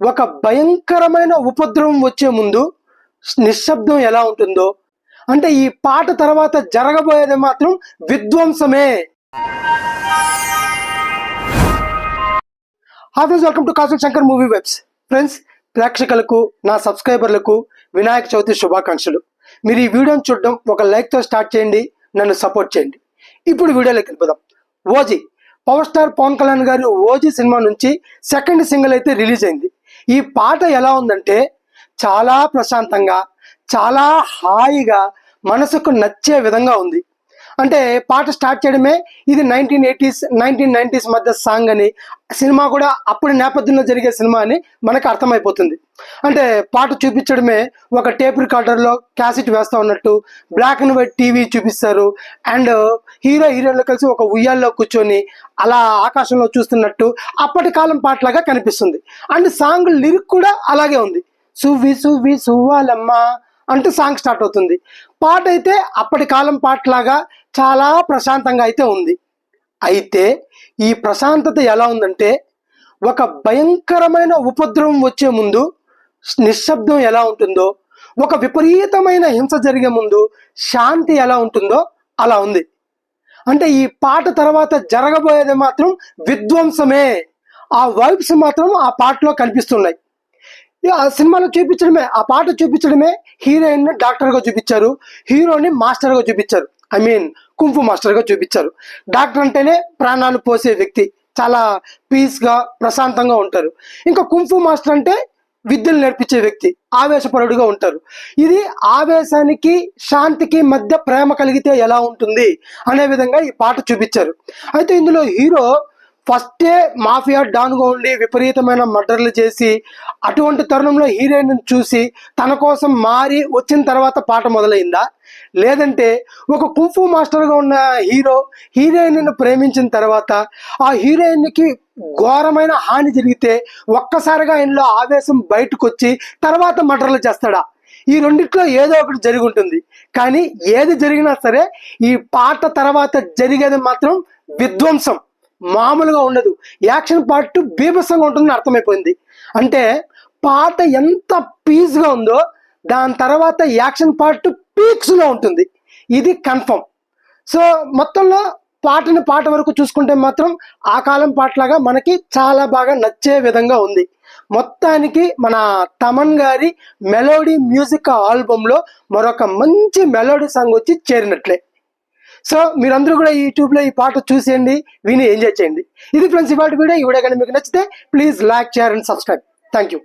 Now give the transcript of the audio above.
ఒక భయంకరమైన ఉపద్రవం వచ్చే ముందు నిశ్శబ్దం ఎలా ఉంటుందో, అంటే ఈ పాట తర్వాత జరగబోయేది మాత్రం విధ్వంసమే. హాయ్ ఫ్రెండ్స్, వెల్కమ్ టు కాసుల శంకర్ మూవీ వెబ్స్. ఫ్రెండ్స్, ప్రేక్షకులకు, నా సబ్స్క్రైబర్లకు వినాయక చవితి శుభాకాంక్షలు. మీరు ఈ వీడియోని చూడడం ఒక లైక్తో స్టార్ట్ చేయండి, నన్ను సపోర్ట్ చేయండి. ఇప్పుడు వీడియోలోకి వెళ్ళిపోదాం. OG, power star Pawan Kalyan గారి ఓజీ సినిమా నుంచి సెకండ్ సింగిల్ అయితే రిలీజ్ అయింది. ఈ పాట ఎలా ఉందంటే చాలా ప్రశాంతంగా, చాలా హాయిగా, మనసుకు నచ్చే విధంగా ఉంది. అంటే పాట స్టార్ట్ చేయడమే ఇది 1980s 1990s మధ్య సాంగ్ అని, సినిమా కూడా అప్పుడు నేపథ్యంలో జరిగే సినిమా అని మనకు అర్థమైపోతుంది. అంటే పాట చూపించడమే ఒక టేప్ రికార్డర్లో క్యాసెట్ వేస్తూ ఉన్నట్టు, బ్లాక్ అండ్ వైట్ టీవీ చూపిస్తారు. అండ్ హీరోయిన్లు కలిసి ఒక ఉయ్యాల్లో కూర్చొని అలా ఆకాశంలో చూస్తున్నట్టు అప్పటి కాలం పాటలాగా కనిపిస్తుంది. అండ్ సాంగ్ లిరిక్ కూడా అలాగే ఉంది. సువ్వి సువ్వి సువ్వాలమ్మ అంటూ సాంగ్ స్టార్ట్ అవుతుంది. పాట అయితే అప్పటి కాలం పాటలాగా చాలా ప్రశాంతంగా అయితే ఉంది. అయితే ఈ ప్రశాంతత ఎలా ఉందంటే ఒక భయంకరమైన ఉపద్రవం వచ్చే ముందు నిశ్శబ్దం ఎలా ఉంటుందో, ఒక విపరీతమైన హింస జరిగే ముందు శాంతి ఎలా ఉంటుందో అలా ఉంది. అంటే ఈ పాట తర్వాత జరగబోయేది మాత్రం విధ్వంసమే. ఆ వైబ్స్ మాత్రం ఆ పాటలో కనిపిస్తున్నాయి. ఆ సినిమాలో చూపించడమే, ఆ పాట చూపించడమే హీరోయిన్ డాక్టర్గా చూపించారు, హీరోని మాస్టర్గా చూపించారు. ఐ మీన్ కుంఫు మాస్టర్గా చూపించారు. డాక్టర్ అంటేనే ప్రాణాలు పోసే వ్యక్తి, చాలా పీస్గా ప్రశాంతంగా ఉంటారు. ఇంకా కుంఫు మాస్టర్ అంటే విద్యలు నేర్పించే వ్యక్తి, ఆవేశపరుడుగా ఉంటారు. ఇది ఆవేశానికి శాంతికి మధ్య ప్రేమ కలిగితే ఎలా ఉంటుంది అనే విధంగా ఈ పాట చూపించారు. అయితే ఇందులో హీరో ఫస్టే మాఫియా డాన్గా ఉండి విపరీతమైన మర్డర్లు చేసి, అటువంటి తరుణంలో హీరోయిన్ చూసి తన కోసం మారి వచ్చిన తర్వాత పాట మొదలైందా, లేదంటే ఒక కుంఫు మాస్టర్గా ఉన్న హీరో హీరోయిన్ను ప్రేమించిన తర్వాత ఆ హీరోయిన్కి ఘోరమైన హాని జరిగితే ఒక్కసారిగా ఆయనలో ఆవేశం బయటకు వచ్చి తర్వాత మర్డర్లు చేస్తాడా? ఈ రెండిట్లో ఏదో ఒకటి జరిగి ఉంటుంది. కానీ ఏది జరిగినా సరే ఈ పాట తర్వాత జరిగేది మాత్రం విధ్వంసం, మామూలుగా ఉండదు. యాక్షన్ పార్ట్ బీభత్సంగా ఉంటుందని అర్థమైపోయింది. అంటే పాట ఎంత పీస్గా ఉందో దాని తర్వాత యాక్షన్ పార్ట్ పీక్స్లో ఉంటుంది, ఇది కన్ఫర్మ్. సో మొత్తంలో పాట వరకు చూసుకుంటే మాత్రం ఆ కాలం పాటలాగా మనకి చాలా బాగా నచ్చే విధంగా ఉంది. మొత్తానికి మన తమన్ గారి మెలోడీ మ్యూజిక్ ఆల్బంలో మరొక మంచి మెలోడీ సాంగ్ వచ్చి చేరినట్లే. సో మీరందరూ కూడా యూట్యూబ్లో ఈ పాట చూసేయండి, విని ఎంజాయ్ చేయండి. ఇది ఫ్రెండ్స్ ఇవాళ వీడియో. ఈ వీడియో కానీ మీకు నచ్చితే please like, share and subscribe. Thank you.